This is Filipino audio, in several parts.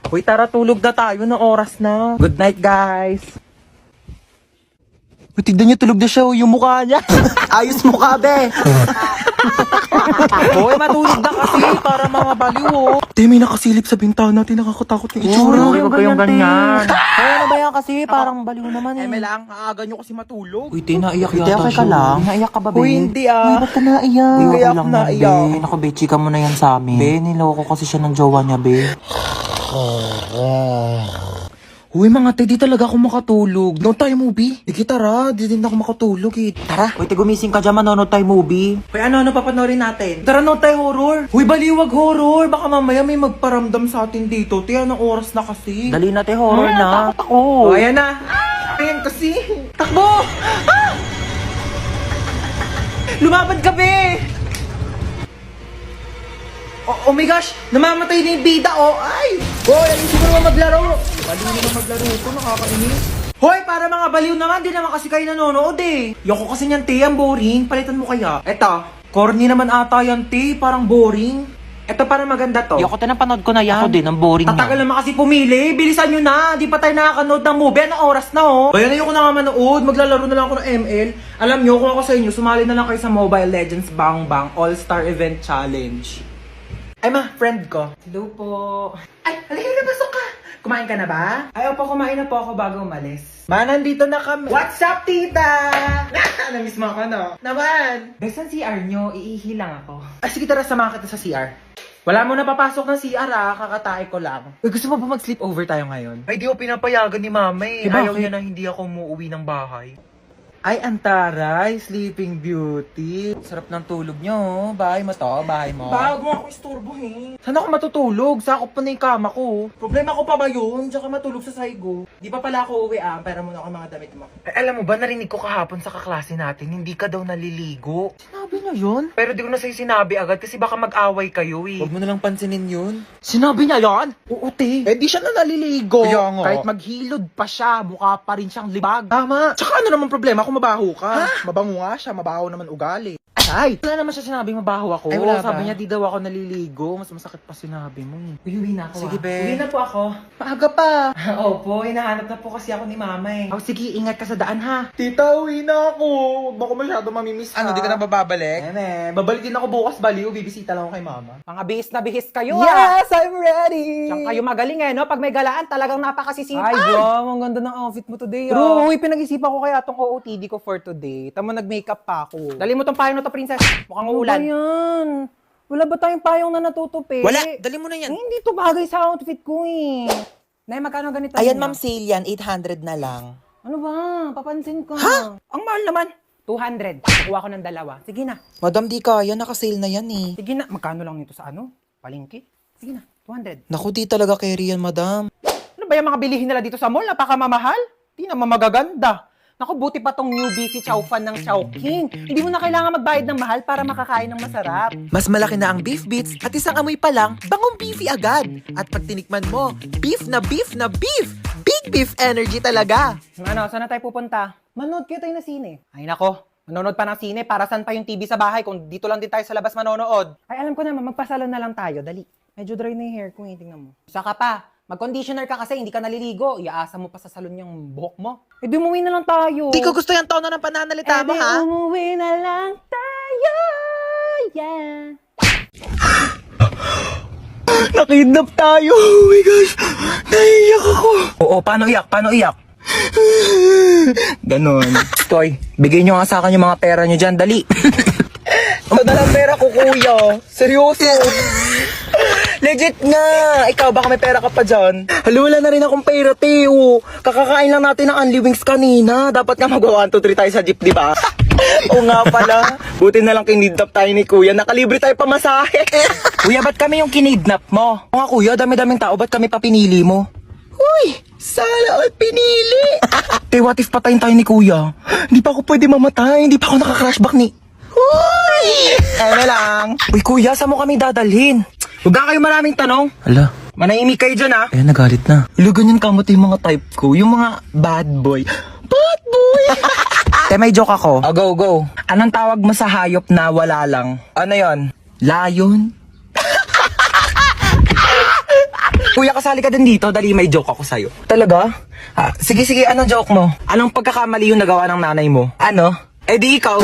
Uy, tara, tulog na tayo na oras na. Good night, guys. Uy, tignan niyo, tulog na siya, yung mukha niya. Ayos mukha, be. Uy, matulog na kasi para mga baliw, oh. Te, may nakasilip sa bintana natin, nakakatakot yung itsura. Uy, huwag kayong ganyan. Ay, ano ba yan kasi? Parang baliw naman eh. May lang, aaga nyo kasi matulog. Uy, te, naiyak Uy, te, yata okay siya. ka lang? Naiyak ka ba, be? Uy, hindi ah. Uy, ba't ka naiyak? Uy, Okay kaya ako lang yan, naiyak. be. Naku, be, chika mo na yan sa amin. Be, niloko kasi siya ng jowa niya, be. Uy, mga te, di talaga ako makatulog. Noon tayo movie. Sige, tara, di din ako makatulog eh. Tara. Uy, te, gumising ka dyan, manonood tayo movie. Uy, ano papanorin natin? Tara, noon tayo horror. Uy, baliwag horror. Baka mamaya may magparamdam sa atin dito. Te, anong oras na kasi? Dali na, te, horror na. Takot ako. Oh, ayan na. Ayan kasi. Takbo! Ah! Lumabad ka, be! Oh my gosh! Namamatay na yung bida, oh! Ay! Hoy, ayusin mo naman maglaro! Baliw naman maglaro ito, nakakainis. Hoy, para mga baliw naman, di naman kasi kayo nanonood eh. Yoko kasi niyan, te, ang boring. Palitan mo kaya. Eto, corny naman ata yan, te, parang boring. Eto, parang maganda to. Yoko, te, napanood ko na yan. Ako din, ang boring Tatagal niya. naman kasi pumili. Bilisan nyo na. Di pa tayo nakakanood ng movie. Anong oras na, oh? Bayan, ayoko na nga manood. Maglalaro na lang ako ng ML. Alam nyo, kung ako sa inyo, sumali na lang kayo sa Mobile Legends Bang Bang All-Star Event Challenge. Ay, ma, friend ko. Hello po. Ay, halika na, pasok ka. Kumain ka na ba? Ay, opo, kumain na po ako bago umalis. Ma, nandito na kami. What's up, tita? Namiss mo ako, no? Naman. Besan CR nyo, iihi lang ako. Ay, sige, tara, samahan kita sa CR. Wala mo na papasok ng CR ah, kakatae ko lang. Uy, gusto mo ba mag-sleep over tayo ngayon? Ay, di ko pinapayagan ni mama eh. Eh, Ayaw bakit? niya na hindi ako umuwi ng bahay. Ay, antaray, Sleeping Beauty. Sarap ng tulog nyo, oh. Bahay mo to, bahay mo. Bago mo ako istorbohin. Saan ako matutulog? Sakop pa na yung kama ko. Problema ko pa ba yun? Diyan ka matulog sa saigo. Di pa pala ako uwi ah, pera mo na ako mga damit mo. Eh, alam mo ba, narinig ko kahapon sa kaklase natin, hindi ka daw naliligo. Sinabi niya yun? Pero di ko na sa'yo sinabi agad kasi baka mag-away kayo eh. Huwag mo nalang pansinin yun. Sinabi niya yan? Oo, te. Eh, di siya na naliligo. Kaya nga. Kahit maghilod pa siya, mukha pa rin siyang libag. Tama. Tsaka ano naman problema kung mabaho ka? Ha? Mabango nga siya, mabaho naman ugali. Ay! Wala naman siya sinabing mabaho ako. Ay, wala Sabi ba? niya di daw ako naliligo. Mas masakit pa sinabi mo eh. Uwi na ako. Sige, ah. be. Uwi na po ako. Maaga pa. Opo, hinahanap na po kasi ako ni mama eh. Oh, sige, ingat ka sa daan ha. Tita, uwi na ako. Huwag mo ako masyado mamimiss ha. Ano, di ka na bababalik? Babalik din ako bukas baliw. Bibisita lang ako kay mama. Mga bihis na bihis kayo ah! Yes, I'm ready! Diyan kayo magaling eh, no? Pag may galaan, talagang napakasisipag. Ay, Jom, ang ganda ng outfit mo today. True, uy, pinag-isipan ko kaya itong OOTD ko for today. Tama, nag-makeup pa ako. Dali mo tong payong na to, princess. Mukhang Ano uulan. ba yan? Wala ba tayong payong na natutupi? Wala, dali mo na yan. Hindi to bagay sa outfit ko eh. Nay, magkano ganito? Ayan, ninyo? ma'am, sale yan. 800 na lang. Ano ba? Papansin ko. Ha? Ang mahal naman. 200. Kukuha ko ng dalawa. Sige na. Madam, di kaya. Naka-sale na yan eh. Sige na. Magkano lang nito sa ano? Palengke? Sige na. 200. Naku, di talaga carry yan, madam. Ano ba yung mga bilihin nila dito sa mall? Napakamamahal? Di naman magaganda. Naku, buti pa tong new beefy chow fan ng Chowking. Hindi mo na kailangan magbayad ng mahal para makakain ng masarap. Mas malaki na ang beef bits at isang amoy pa lang, bangong beefy agad. At pag tinikman mo, beef na beef na beef! Big beef energy talaga! Ano, saan na tayo pupunta? Manood kayo tayo na sine. Ay nako, manonood pa ng sine, para saan pa yung TV sa bahay kung dito lang din tayo sa labas manonood? Ay alam ko naman, magpasalon na lang tayo, dali. Medyo dry na yung hair ko, tingnan mo. Saka pa, mag-conditioner ka kasi hindi ka naliligo. Iaasa mo pa sa salon yung buhok mo. Eh di umuwi na lang tayo. Di ko gusto yung tono ng pananalita mo, ha? Umuwi na lang tayo, yeah. Nakidnap tayo! Oh my gosh! Naiiyak ako! Oo, paano iyak? Paano iyak? Ganon. Toy, bigay nyo nga sa akin yung mga pera nyo dyan, dali! Ano na lang pera ko, kuya? Seryoso? Legit nga! Ikaw, baka may pera ka pa dyan. Halo, wala na rin akong pera, Teo. Kakakain lang natin ng Unli Wings kanina. Dapat nga mag-1, 2, 3 tayo sa jeep, di ba? Oo nga pala. Buti na lang kinidnap tayo ni kuya. Nakalibre tayo pamasahe. Kuya, ba't kami yung kinidnap mo? Oo nga kuya, dami-daming tao. Ba't kami pa pinili mo? Uy, sana all pinili. Te, what if patayin tayo ni kuya? Hindi pa ako pwede mamatay. Hindi pa ako nakaka-crashback ni... Uy! Ano lang. Uy kuya, saan mo kami dadalhin? Huwag ka kayo maraming tanong. Hala. Manahimik kayo dyan, ha? Eh, nagalit na. Ilo, ganyan kamot yung mga type ko. Yung mga bad boy. Bad boy! Te, may joke ako. Oh, go, go. Anong tawag mo sa hayop na wala lang? Ano yon? Lion? Kuya, kasali ka din dito. Dali, may joke ako sa'yo. Talaga? Sige, anong joke mo? Anong pagkakamali yung nagawa ng nanay mo? Ano? Eh di ikaw.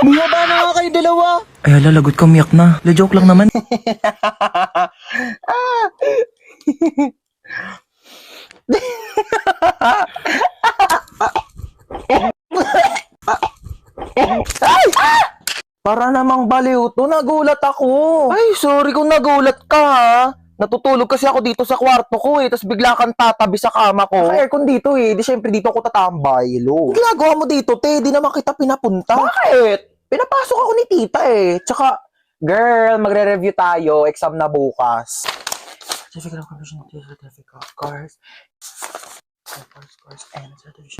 Bumaba na nga kayo dalawa. Ay, lalagot ka, umiyak na. La-joke lang naman. Para namang baliw to, nagulat ako. Ay, sorry kung nagulat ka ha. Natutulog kasi ako dito sa kwarto ko tapos bigla kang tatabi sa kama ko. Naka-aircon dito di syempre dito ako tatambay, lo. Ginagawa mo dito, te, di naman kita pinapunta. Bakit? Pinapasok ako ni tita Tsaka, girl, magre-review tayo, exam na bukas. Certificate of completion, certificate of course.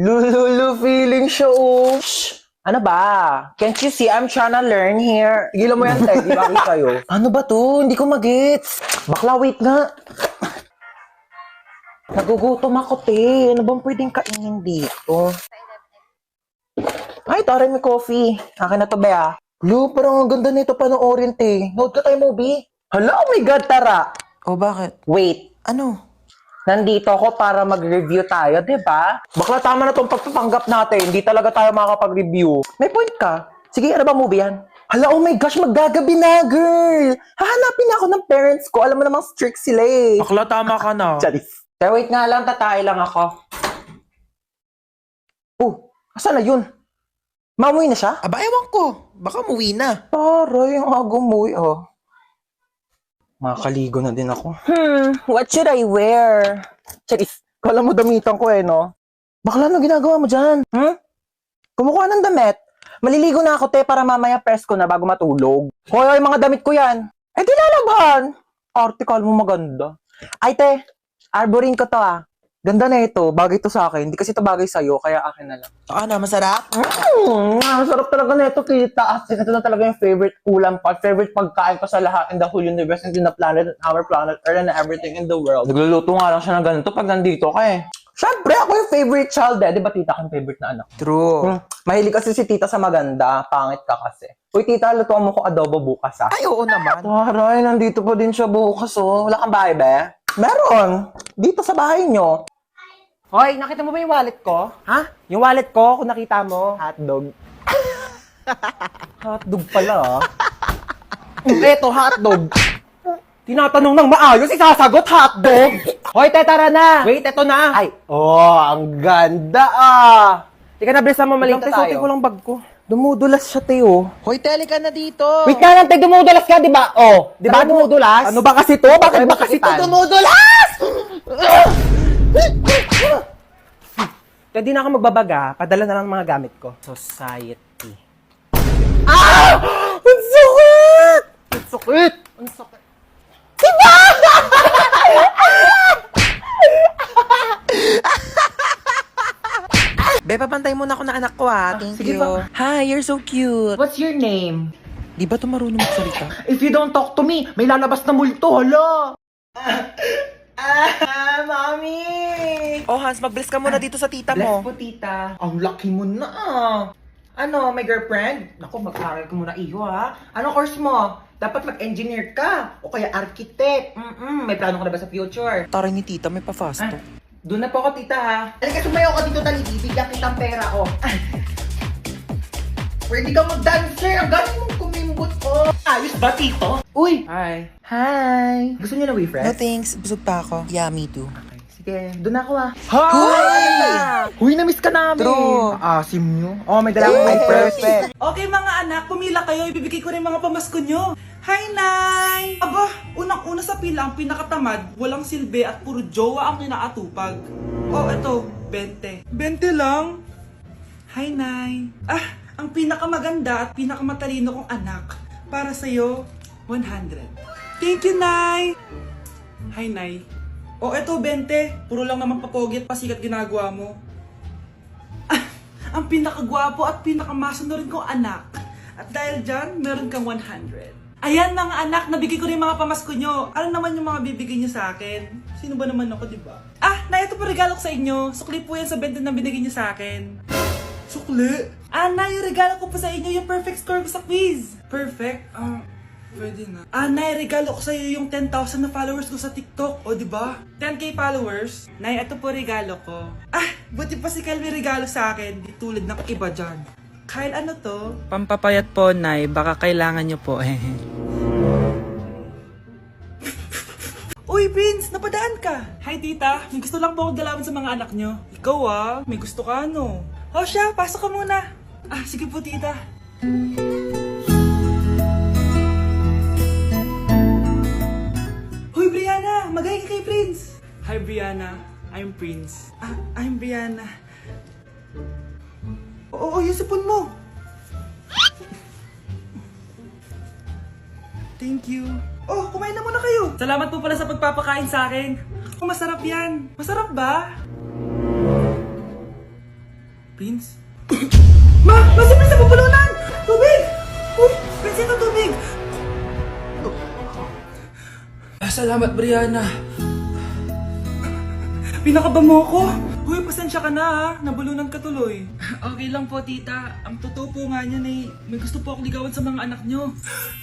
Lulu, feeling show. Shh! Ano ba? Can't you see I'm trying to learn here? Gilan mo yan, Ted. Di ba kayo? Ano ba to? Hindi ko magets. Bakla, wait nga. Nagugutom ako, te. Ano bang pwedeng kainin dito? Ay, tara, may coffee. Akin na to, Bea. Lu, parang ang ganda nito panoorin, te. Nood ka tayo, movie. Hala, oh my God, tara. Oh, bakit? Wait. Ano? Nandito ako para mag-review tayo, di ba? Bakla, tama na tong pagpapanggap natin. Hindi talaga tayo makakapag-review. May point ka. Sige, ano ba movie yan? Hala, oh my gosh, maggagabi na, girl! Hahanapin ako ng parents ko. Alam mo namang strict sila Bakla, tama ka na. Charis. Pero wait nga lang, tatay lang ako. Oh, asan na yun? Mamuwi na siya? Aba, ewan ko. Baka umuwi na. Taray, ang agumuwi, Makakaligo na din ako. What should I wear? Charis, kala mo damitan ko no? Bakla, ano ginagawa mo dyan? Kumukuha ng damit. Maliligo na ako, te, para mamaya press ko na bago matulog. Hoy, mga damit ko yan. Eh, di lalaban. Article mo maganda. Ay, te, arborin ko to Ganda na ito. Bagay to sa akin. Hindi kasi ito bagay sa'yo, kaya akin na lang. Saka na, masarap? Masarap talaga na ito, kita. As ito na talaga yung favorite ulam pa. Favorite pagkain ko sa lahat in the whole universe and in the planet, and our planet, Earth, and everything in the world. Nagluluto nga lang siya ng ganito pag nandito ka Siyempre, ako yung favorite child Di ba tita ko yung favorite na anak? True. Mahilig kasi si tita sa maganda. Pangit ka kasi. Uy, tita, lutuan mo ko adobo bukas Ay, oo naman. Taray, nandito pa din siya bukas Wala kang bahay, be? Meron. Dito sa bahay nyo. Hoy, nakita mo ba yung wallet ko? Ha? Yung wallet ko, kung nakita mo, hotdog. Hotdog pala Eto, hotdog. Tinatanong ng maayos, isasagot hotdog. Hoy, te, tara na. Wait, eto na. Ay, ang ganda Tika na, bilisan mo, malito tayo. Ko lang bag ko. Dumudulas siya, te, Hoy, teli ka na dito. Wait nga lang, te, dumudulas ka, di ba? Di ba dumudulas? Ano ba kasi to? Bakit ba kasi to dumudulas? Kaya di na ako magbabaga, padala na lang mga gamit ko. Society. Ang sakit! Ang sakit! Ang sakit! Diba? Be, papantay muna ako na anak ko Thank sige you. pa. Hi, you're so cute. What's your name? Di ba ito marunong magsalita? If you don't talk to me, may lalabas na multo, hala! Mami! Oh, Hans, mag-bless ka muna dito sa tita Bless mo. po, tita. Ang lucky mo na Ano, may girlfriend? Naku, mag-aaral ka muna iyo Ano course mo? Dapat mag-engineer ka o kaya architect. May plano ka na ba sa future? Taray ni tita, may pa-fasto. Doon na po ako, tita, Halika, sumayaw ka dito, dali. Bibigyan kitang pera, Pwede kang mag-dancer. Ang galing mong kumimbot, Ayos ba, tito? Uy! Hi. Hi. Gusto niyo na No refresh? thanks, busog pa ako. Yeah, me too. Sige, doon na ako, Hi! Huy, na-miss ka namin! True. Asim nyo. May dala akong perfect. Okay mga anak, pumila kayo. Ibibigay ko rin mga pamasko nyo. Hi, Nay! Aba, unang-una sa pila ang pinakatamad, walang silbi at puro jowa ang kinaatupag. Eto, 20. 20 lang? Hi, Nay! Ang pinakamaganda at pinakamatalino kong anak, para sa'yo, 100. Thank you, Nay! Hi, Nay. Eto, 20. Puro lang naman papogi at pasikat ginagawa mo. Ang pinakagwapo at pinakamasunod kong anak. At dahil dyan, meron kang 100. Ayan mga anak, nabigay ko rin mga pamasko nyo. Ano naman yung mga bibigay nyo sa akin? Sino ba naman ako, di ba? Na ito po regalo ko sa inyo. Sukli po yan sa 20 na binigay nyo sa akin. Sukli? Na yung regalo ko po sa inyo, yung perfect score ko sa quiz. Perfect? Pwede na. Nay, regalo ko sa'yo yung 10,000 na followers ko sa TikTok. O, di ba? 10k followers. Nay, ito po regalo ko. Buti pa si Kyle may regalo sa akin. Di tulad ng iba dyan. Kyle, ano to? Pampapayat po, Nay. Baka kailangan nyo po. Uy, Prince! Napadaan ka! Hi, tita! May gusto lang po akong dalawin sa mga anak nyo. Ikaw may gusto ka no? O siya, pasok ka muna. Sige po, tita. Hoy, Brianna! Magay ka kay Prince! Hi, Brianna. I'm Prince. I'm Brianna. Oo, yung sipon mo. Thank you. Oh, kumain na muna kayo. Salamat po pala sa pagpapakain sa akin. Masarap yan. Masarap ba? Prince? Si Prince na pupulunan! Tubig! Uy, Prince, ito tubig! Salamat, Brianna. Pinakaba mo ako. Uy, pasensya ka na nabulunan ka tuloy. Okay lang po, tita. Ang totoo po nga niyan may gusto po akong ligawan sa mga anak nyo.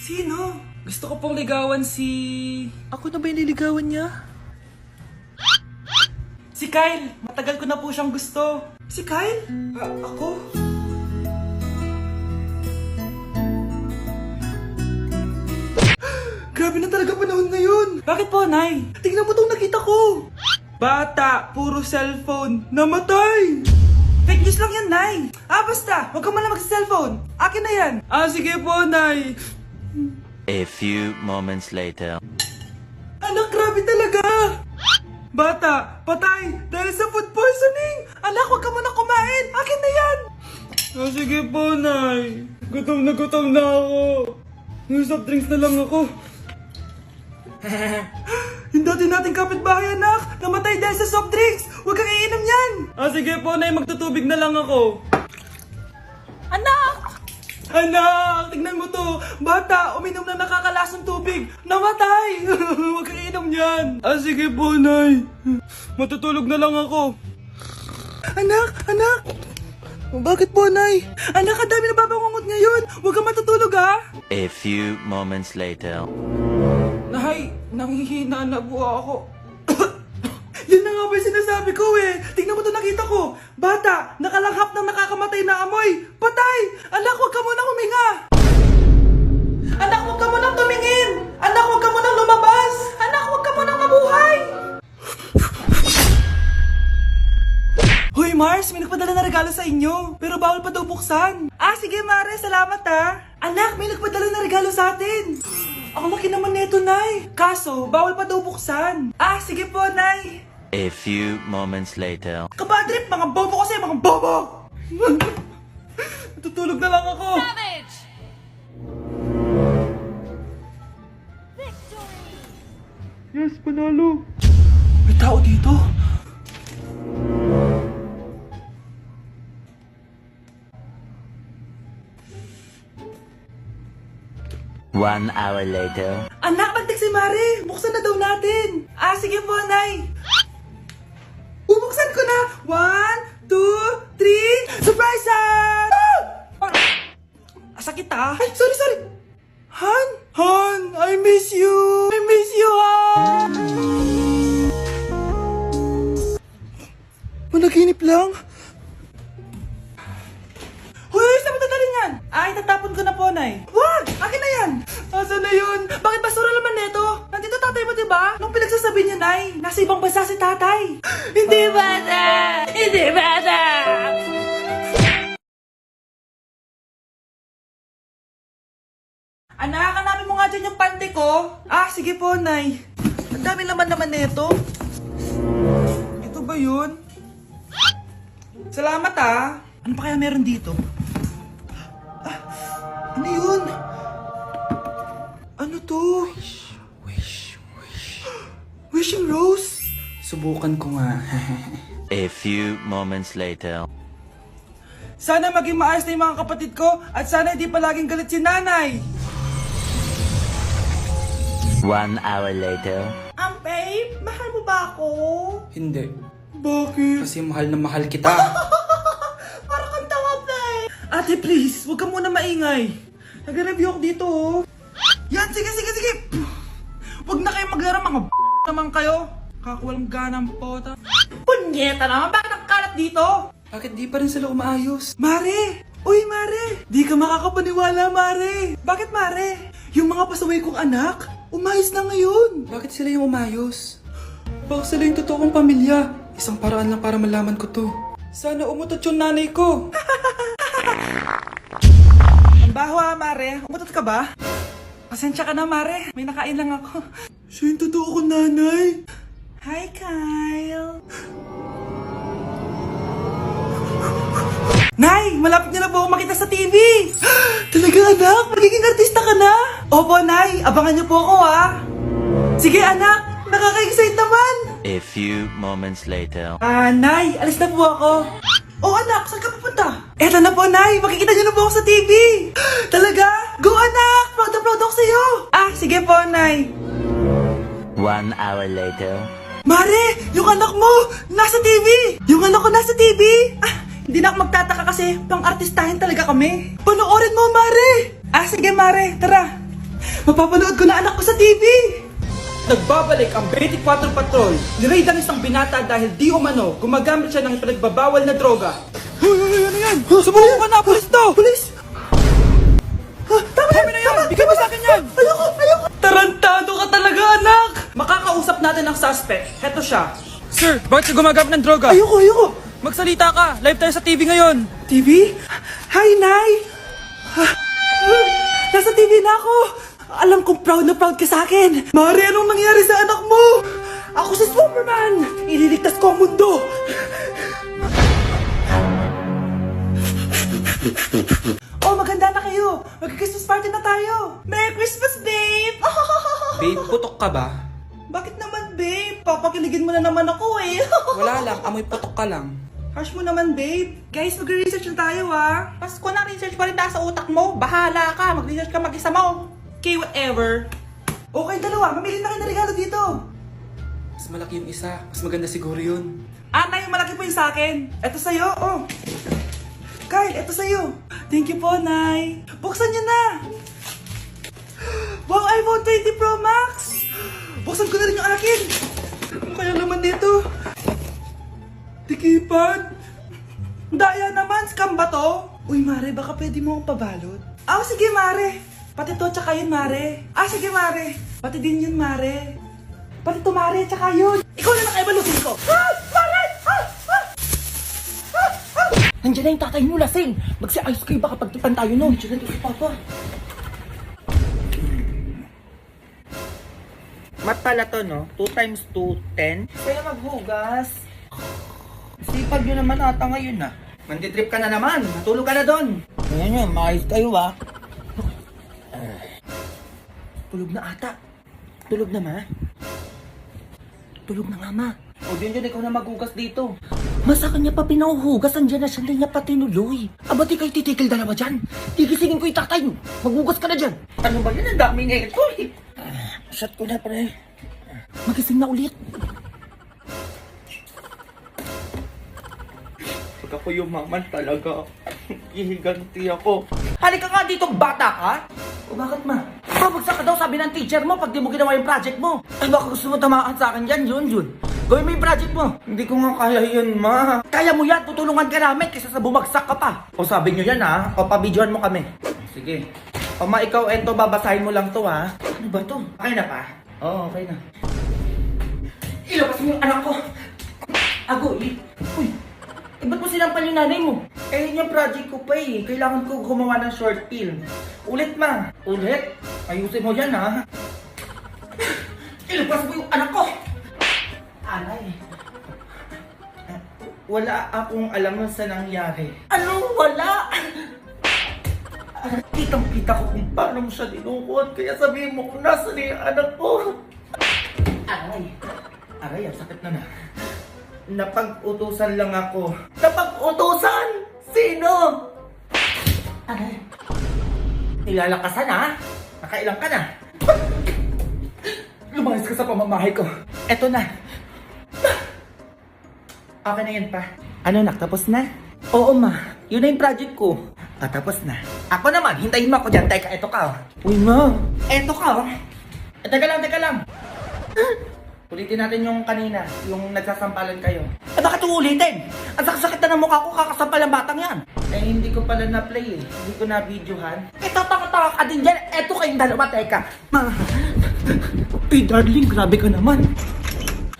Sino? Gusto ko pong ligawan si... Ako na ba yung niligawan niya? Si Kyle. Matagal ko na po siyang gusto. Si Kyle? Ako? Grabe na talaga panahon ngayon. Bakit po, Nay? Tingnan mo tong nakita ko. Bata, puro cellphone, namatay! Fake news lang yan, Nay! Basta! Huwag ka malang mag-cellphone! Akin na yan! Sige po, Nay! A few moments later. Anak, grabe talaga! Bata, patay! Dahil sa food poisoning! Anak, huwag ka muna kumain! Akin na yan! Sige po, Nay! Gutom na ako! Yung soft drinks na lang ako. Yung dati nating kapitbahay, anak! Namatay dahil sa soft drinks! Huwag kang iinom yan! Sige po, Nay. Magtutubig na lang ako. Anak! Anak! Tignan mo to! Bata! Uminom na nakakalasang tubig! Namatay! Huwag kang iinom yan! Sige po, Nay. Matutulog na lang ako. Anak! Anak! Bakit po, Nay? Anak, ang dami na babangungot ngayon! Huwag kang matutulog, ha? A few moments later. Nay, nanghihina na po ako. Yun na nga ba yung sinasabi ko Tingnan mo to nakita ko. Bata, nakalanghap ng nakakamatay na amoy. Patay! Anak, huwag ka munang huminga. Anak, huwag ka munang tumingin. Anak, huwag ka munang lumabas. Anak, huwag ka munang mabuhay. Hoy, Mars, may nagpadala na regalo sa inyo. Pero bawal pa daw buksan. Sige, Mare, salamat Anak, may nagpadala na regalo sa atin. Ang laki naman nito, Nay. Kaso, bawal pa daw buksan. Sige po, Nay. A few moments later. Kabadrip, mga bobo kasi, mga bobo! Tutulog na lang ako. Savage! Yes, panalo. May tao dito. One hour later. Anak, nagtik si Mare. Buksan na daw natin. Sige po, Nay. Bubuksan ko na. 1, 2, 3. Surprise! Sakit Ay, sorry. Han, I miss you. Han. Managinip lang. Hoy, saan mo dadalhin yan? Itatapon ko na po, Nay. Wag! Akin na yan! Asan na yun? Bakit basura naman neto? Nandito tatay mo, diba? Nung pinagsasabi niya, Nay, nasa ibang bansa si tatay. Hindi bata! Hindi bata! Anak, hanapin mo nga dyan yung pante ko. Sige po, Nay. Ang dami naman neto. Ito ba yun? Salamat Ano pa kaya meron dito? Ano yun? Ano to? Wishing rose? Subukan ko nga. A few moments later. Sana maging maayos na yung mga kapatid ko at sana hindi palaging galit si nanay. 1 hour later. Babe, mahal mo ba ako? Hindi. Bakit? Kasi mahal na mahal kita. Parang kang tawa, babe. Ate, please, huwag ka muna maingay. Nag-review ako dito, Yan, sige. Huwag na kayo maglaro, mga naman kayo. Kakawalang ganang pota. Punyeta naman, bakit ang kalat dito? Bakit di pa rin sila umaayos? Mare! Uy, Mare! Di ka makakapaniwala, Mare! Bakit, Mare? Yung mga pasaway kong anak, umayos na ngayon. Bakit sila yung umayos? Baka sila yung totoong pamilya. Isang paraan lang para malaman ko to. Sana umutot yung nanay ko. Ang baho Mare. Umutot ka ba? Pasensya ka na, Mare. May nakain lang ako. Siya yung totoo kong nanay. Hi, Kyle. Nay, malapit niyo na po ako makita sa TV. Talaga, anak? Magiging artista ka na? Opo, Nay. Abangan niyo po ako, ha? Sige, anak. Nakaka-excite naman. A few moments later. Nay, alis na po ako. Oh, anak, saan ka pupunta? Eto na po, Nay. Makikita niyo na po ako sa TV. Talaga? Go, anak. Proud na proud ako sa'yo. Sige po, Nay. 1 hour later. Mare, yung anak mo, nasa TV. Yung anak ko nasa TV. Hindi na ako magtataka kasi pang-artistahin talaga kami. Panoorin mo, Mare. Sige, Mare. Tara. Mapapanood ko na anak ko sa TV. Nagbabalik ang 24 Patrol. Niraid ang isang binata dahil di umano gumagamit siya ng pinagbabawal na droga. Ano yan? Sumuko ka na, pulis to! Pulis! Tama na yan! Bigay mo sa akin yan! Ayoko! Tarantado ka talaga, anak! Makakausap natin ang suspect. Heto siya. Sir, bakit ka gumagamit ng droga? Ayoko! Magsalita ka! Live tayo sa TV ngayon! TV? Hi, Nay! Nasa TV na ako! Alam kong proud na proud ka sa akin! Mare, anong nangyari sa anak mo? Ako si Superman! Ililigtas ko ang mundo! Oh, maganda na kayo! Mag-Christmas party na tayo! Merry Christmas, babe! Babe, putok ka ba? Bakit naman, babe? Papakiligin mo na naman ako eh! Wala lang, amoy putok ka lang. Harsh mo naman, babe. Guys, magre-research na tayo, ah. Pasko na research pa rin nasa utak mo. Bahala ka. Mag-research ka mag-isa mo. Okay, whatever. Okay, dalawa. Mamili na kayo ng regalo dito. Mas malaki yung isa. Mas maganda siguro yun. Nay, malaki po yung sa akin. Ito sa'yo, oh. Kyle, ito sa'yo. Thank you po, Nay. Buksan niyo na. Wow, iPhone 20 Pro Max. Buksan ko na rin yung akin. Ano kaya naman dito? Tikipan. Daya naman, scam ba to? Uy, Mare, baka pwede mo akong pabalot. Sige, Mare. Pati to, tsaka yun, Mare. Sige, Mare. Pati din yun, Mare. Pati to, Mare, tsaka yun. Ikaw na nakaibalutin ko. Mare! Nandiyan na yung tatay mo, lasing. Magsi-ice cream baka pagtipan tayo nun. Nandiyan na si Papa. Mat pala to, no? 2 times 2, 10. Kaya maghugas. Sipag nyo naman ata ngayon, ah. Mantitrip ka na naman. Natulog ka na doon. Ayan yun, maayos kayo ba? Tulog na ata. Tulog na, ma? Tulog na nga, ma. O din ikaw na maghugas dito. Masa kanya pa pinauhugas, andyan na siya, hindi niya pa tinuloy. Di kayo titigil dalawa dyan. Gigisingin ko yung tatay. Maghugas ka na dyan. Ano ba yan? Ang daming aircon, eh. Shut ko na, pre. Magising na ulit. Pag ako yumaman talaga, hihiganti ako. Halika nga dito, bata ka! O bakit, ma? Babagsak ka daw, sabi ng teacher mo pag di mo ginawa yung project mo. Ay, baka gusto mo tamaan sa akin yan, yun. Gawin mo yung project mo. Hindi ko nga kaya yun, ma. Kaya mo yan, tutulungan ka namin kaysa sa bumagsak ka pa. O sabi nyo yan, ha? O pabidyohan mo kami. Sige. O ma, ikaw, eto, babasahin mo lang to, ha? Ano ba to? Okay na pa? Oo, okay na. Ilabas mo yung anak ko. Agoy. Uy, ba't mo sinampal yung nanay mo? Eh, yun yung project ko pa eh. Kailangan ko gumawa ng short film. Ulit, ma. Ulit. Ayusin mo yan, ha? Ilabas mo yung anak ko. Alay. Wala akong alam sa nangyari. Ano? Wala. Kitang-kita ko kung paano mo siya dinukot. Kaya sabihin mo kung nasa na yung anak ko. Aray. Aray, ang sakit na. Napag-utusan lang ako. Napag-utusan? Sino? Aray. Nilalakasan, ha? Nakailang ka na. Lumayas ka sa pamamahay ko. Eto na. Okay na yan pa. Ano, nakatapos na? Oo, ma. Yun na yung project ko. Tapos na. Ako naman, hintayin mo ako dyan. Teka, eto ka. Uy, ma. Eto ka. Teka lang. Ulitin natin yung kanina, yung nagsasampalan kayo. Bakit uulitin? Ang sakit na ng mukha ko, kakasampal ang batang yan. Hindi ko pala na-play eh. Hindi ko na-videohan. Taka ka din dyan. Eto kayong dalawa, teka. Darling, grabe ka naman.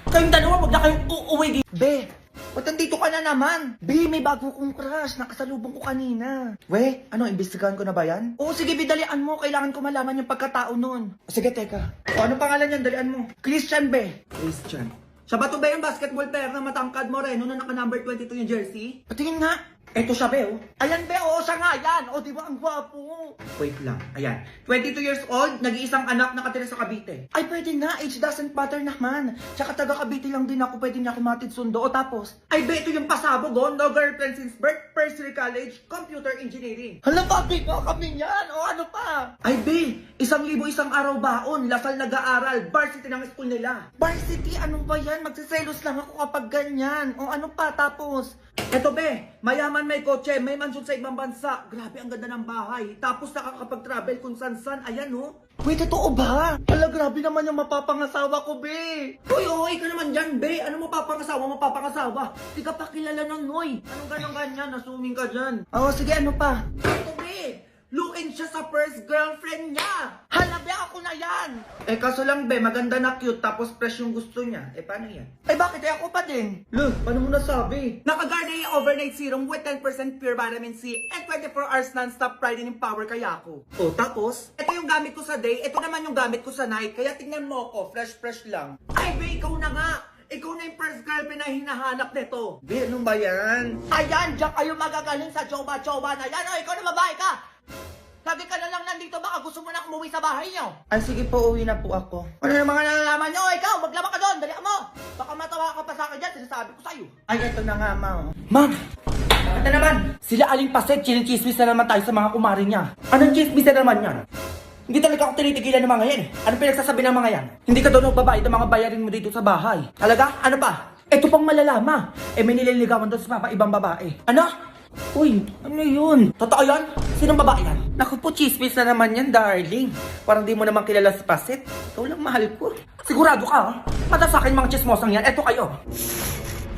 Kayong dalawa, wag na kayong uuwi dito. Be, ba't nandito ka na naman? Be, may bago kong crush. Nakasalubong ko kanina. We, ano, imbestigahan ko na ba yan? Oo, sige, Be, dalian mo. Kailangan ko malaman yung pagkatao nun. Sige, teka. O, anong pangalan yan? Dalian mo. Christian, Be. Christian. Siya ba ito ba yung basketball player na matangkad moreno na naka-number 22 yung jersey? Patingin nga. Eto siya, Be, oh. Ayan, Be, oo, siya nga, yan. O, diba, ang gwapo. Wait lang, ayan. 22 years old, nag-iisang anak nakatira sa Cavite. Ay, pwede na, age doesn't matter naman. Tsaka taga Cavite lang din ako, pwede niya kumatid sundo. O tapos, ay, Be, ito yung pasabog, oh. No girlfriend since birth, first year college, computer engineering. Hala, papi ko kami yan. O, ano pa? Ay, Be, 1,000 isang araw baon, Lasal nag-aaral, varsity ng school nila. Varsity, ano ba yan? Magsiselos lang ako kapag ganyan. O, ano pa, tapos? Eto, Be, mayaman, may kotse, may mansyon sa ibang bansa. Grabe, ang ganda ng bahay. Tapos nakakapag-travel kung san-san. Ayan, oh. Wait, totoo ba? Ala, grabe naman yung mapapangasawa ko, Be. Uy, ka naman dyan, Be. Ano mapapangasawa? Di ka pa kilala ng Noy. Anong ganyan? Nasuming ka dyan. Oo, sige, ano pa? Eto, Be. Looking siya sa first girlfriend niya. Halabi ako na yan. Kaso lang, Be, maganda na cute tapos fresh yung gusto niya. Paano yan? Bakit? Ako pa din. Look, paano mo nasabi? Naka-Garnier Overnight Serum with 10% pure vitamin C and 24 hours non-stop brightening power kaya ako. O, tapos, ito yung gamit ko sa day, ito naman yung gamit ko sa night. Kaya tingnan mo ako, fresh lang. Ay, Be, ikaw na nga. Ikaw na yung first girlfriend na hinahanap nito. Be, ano ba yan? Ayan, diyan kayo magagaling sa choba-choba na yan. O, ikaw na babae ka. Sabi ka na lang nandito, baka gusto mo na umuwi sa bahay niyo. Ay, sige po, uwi na po ako. Ano yung mga nalalaman niyo? Ikaw, maglaba ka doon, dali mo. Baka matawa ka pa sa akin dyan, sinasabi ko sa'yo. Ay, eto na nga, Ma. Ma'am, bakit na naman? Sila Aling Paset, chinichismis na naman tayo sa mga kumari niya. Anong chismis na naman yan? Hindi talaga ako tinitigilan ng mga yan. Anong pinagsasabi ng mga yan? Hindi ka daw nagbabayad ng mga bayarin mo dito sa bahay. Talaga? Ano pa? Ito pang malalama. May nililigawan doon sa mga ibang babae. Ano? Uy, ano yun? Totoo yan? Sinong babae yan? Naku po, chismis na naman yan, darling. Parang di mo naman kilala si Paset. Ikaw lang mahal ko. Sigurado ka, ha? Mata sa akin mga chismosang yan. Eto kayo.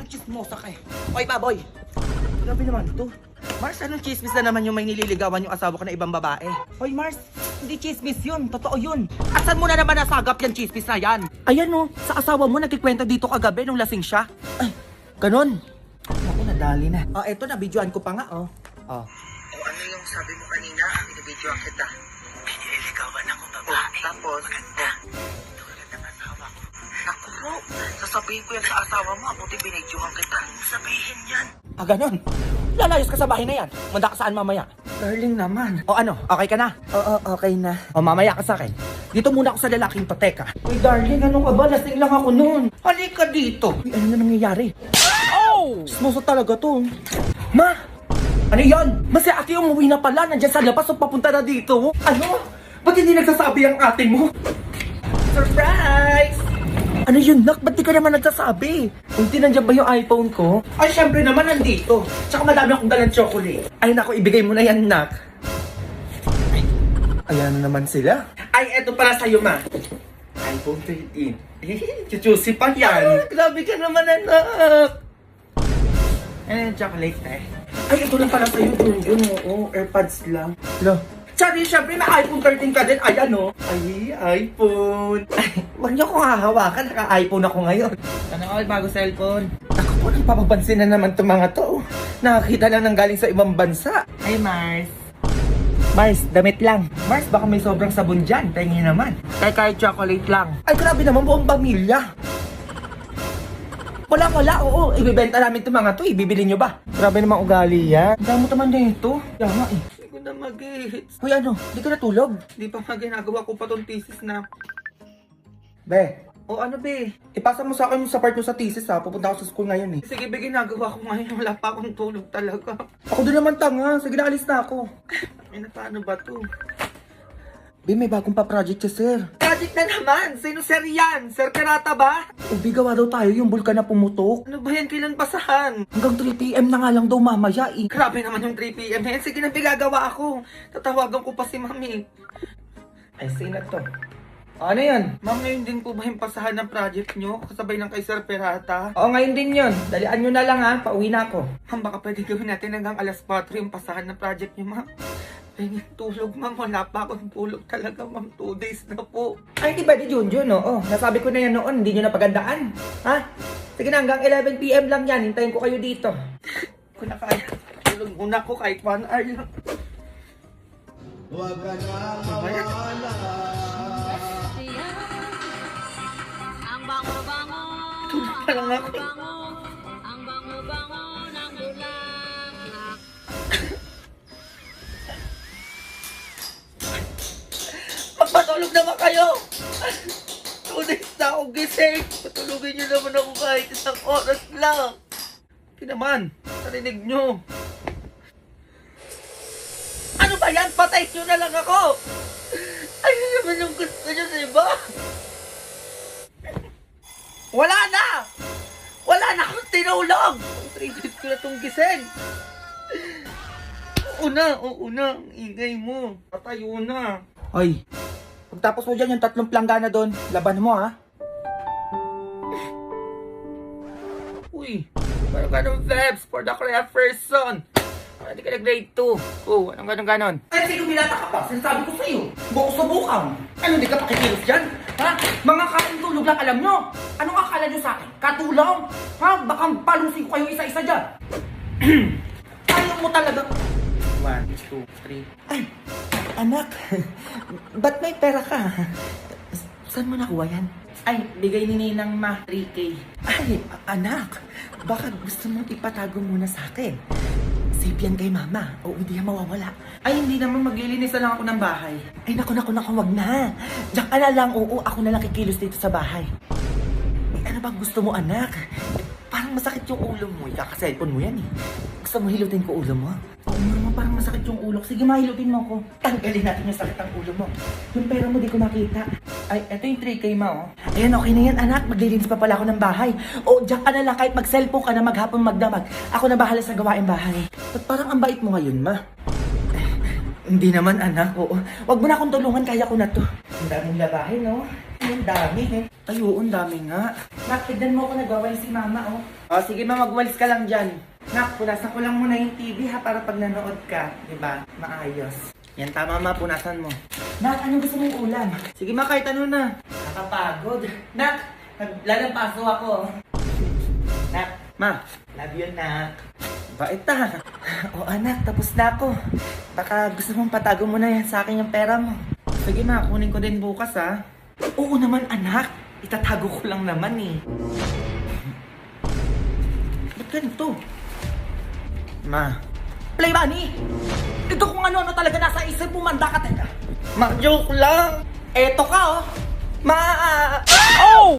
Chismosa kayo. Oy, baboy. Grabe naman ito. Mars, anong chismis na naman yung may nililigawan yung asawa ko na ibang babae? Hoy, Mars, hindi chismis yun. Totoo yun. Asan mo na naman nasagap yung chismis na yan? Ayan, no. Sa asawa mo, nagkikwento dito kagabi nung lasing siya. Ay, ganon. Ako, nadali na. Eto na, videoan ko pa nga, oh. Ano yung sabi mo kanina? Binibidyoan kita. Piniligawan ako babae. Tapos? Maganda. Ito maganda nga asawa ko. Naku po, sasabihin ko yan sa asawa mo. Ako din binidyoan kita. Sabihin yan. Ganon. Lalayos ka sa bahay na yan. Manda ka saan mamaya? Darling naman. Ano? Okay ka na? Oo, okay na. Mamaya ka sa akin. Dito muna ako sa lalaking to, teka. Uy, darling, ano ka ba? Lasing lang ako noon. Halika dito. Uy, ano na nangyayari? Oh! Smoso talaga to. Ma! Ano yan? Mas si ate umuwi na pala. Nandiyan sa labas o papunta na dito. Ano? Ba't hindi nagsasabi ang ate mo? Surprise! Ano yun, Nak? Ba't di ka naman nagsasabi? Hindi nandiyan ba yung iPhone ko? Ay, syempre naman nandito. Tsaka madami akong dalang chocolate. Ay, naku, ibigay mo na yan, Nak. Ay, ayan na naman sila. Ay, eto para sa'yo, Ma. iPhone 13. Chuchusi pa yan. Grabe ka naman, anak. Chocolate eh. Ay, ito lang pala sa'yo. Yun, oo. AirPods lang. Lo. Sorry, syempre may iPhone 13 ka din. Ayan, oh. Ay, iPhone. Ay, huwag niyo akong hahawakan. Naka-iPhone ako ngayon. Ano all, bago cellphone? Ako po, nagpapapansin na naman itong mga to. Nakakita lang ng galing sa ibang bansa. Ay, Mars. Mars, damit lang. Mars, baka may sobrang sabon dyan. Tingin naman. Kahit chocolate lang. Ay, grabe naman, buong pamilya. Wala, oo. Ibibenta namin itong mga to. Ibibili nyo ba? Grabe naman ugali yan. Ang damo naman dito. Tama eh. Hindi ko na mag-hits. Uy, ano? Hindi ka natulog? Hindi pa nga ginagawa ko pa tong thesis na. Be. Ano, Be? Ipasa mo sa akin sa part mo sa thesis, ha? Pupunta ako sa school ngayon, eh. Sige, Be, ginagawa ko ngayon. Wala pa akong tulog talaga. Ako din naman tanga. Sige, naalis na ako. Ay, na paano ba to? Be, may bagong pa-project siya, sir. Project na naman! Sino sir yan? Sir Karata ba? Ubi, gawa daw tayo yung bulkan na pumutok. Ano ba yan? Kailan pasahan? Hanggang 3 p.m. na nga lang daw mamaya eh. Grabe naman yung 3 p.m. na yan. Sige na, gagawa ako. Tatawagan ko pa si mami. Ay, sige na to. Ano yan? Ma'am, ngayon din po ba yung pasahan ng project nyo? Kasabay ng kay Sir Perata? Oo, ngayon din yun. Dalian nyo na lang ha. Pauwi na ako. Ma'am, baka pwede gawin natin hanggang alas 4 yung pasahan ng project nyo, ma'am. Pwede tulog, ma'am. Wala pa akong tulog talaga, ma'am. 2 days na po. Ay, di ba di Junjun, no? Oh, nasabi ko na yan noon. Hindi nyo napagandaan. Ha? Sige na, hanggang 11 p.m. lang yan. Hintayin ko kayo dito. Kung na kaya, tulog muna ko kahit 1 hour lang. Huwag ka na mawala. Ang bango-bango, Tulog pa lang ako. ang bango-bango ng bulaklak. Magpatulog naman kayo! 2 days na akong gising! Patulogin nyo naman ako kahit 1 oras lang! Hindi naman! Narinig nyo! Ano ba yan? Patay nyo na lang ako! Ano naman yung gusto nyo, diba? Wala na! Wala na akong tinulog! 3 days ko na itong gising! Oo na, ang ingay mo. Patayo na. Ay, pagtapos mo dyan yung 3 planggana doon, laban mo ha. Uy, parang ganun Febs, for the craft person. Hindi ka na grade 2. Oh, anong ganon? Ay, sige, binata ka pa. Sinasabi ko sa'yo. Subukan. Ano, hindi ka pakikilos dyan? Ha? Mga kain tulog lang alam nyo. Anong akala nyo sa akin? Katulong? Ha? Baka palusin ko kayo isa-isa dyan. Ayaw mo talaga. 1, 2, 3. Ay, anak. Ba't may pera ka? Saan mo nakuha yan? Ay, bigay ni Ninang Ma, 3K. Ay, anak. Baka gusto mong ipatago muna sa akin. Safe yan kay mama. O hindi yan mawawala. Ay, hindi naman maglilinis na lang ako ng bahay. Ay, naku, wag na. Diyan ka na lang. Oo, ako na lang kikilos dito sa bahay. Ay, ano bang gusto mo, anak? Parang masakit yung ulo mo. Ikaka-cellphone mo yan eh. Gusto mo hilutin ko ulo mo? Oo naman, parang masakit yung ulo. Sige, mahilutin mo ako. Tanggalin natin yung sakit ng ulo mo. Yung pera mo, di ko makita. Ay, eto yung 3K ma, oh. Ayan, okay na yan, anak. Maglilinis pa pala ako ng bahay. O, diyan ka na lang. Kahit mag-cellphone ka na maghapon magdamag. Ako na bahala sa gawain bahay. Ba't parang ang bait mo ngayon, ma? Hindi naman, anak. Oo. Wag mo na akong tulungan. Kaya ko na to. Ang daming labahin, no? Ang dami, eh. Ay, oo, ang dami nga. Nak, tignan mo ako nagwawalis si mama, oh. O, sige ma, magwalis ka lang dyan. Nak, punasan ko lang muna yung TV, ha, para pag nanood ka. Diba? Maayos. Yan, tama ma, punasan mo. Nak, anong gusto mong ulam? Sige ma, kahit ano na. Nakapagod. Nak, naglalampaso ako. Nak, ma, love you, nak. Bait ha. O anak, tapos na ako. Baka gusto mong patago mo na yan sa akin yung pera mo. Sige ma, kunin ko din bukas ha. Oo naman anak, itatago ko lang naman eh. Ba't ganito? Ma. Play Bunny! Ito kung ano-ano talaga nasa isip mo, manda ka teka. Ma, joke lang. Eto ka oh. Ma... Oh!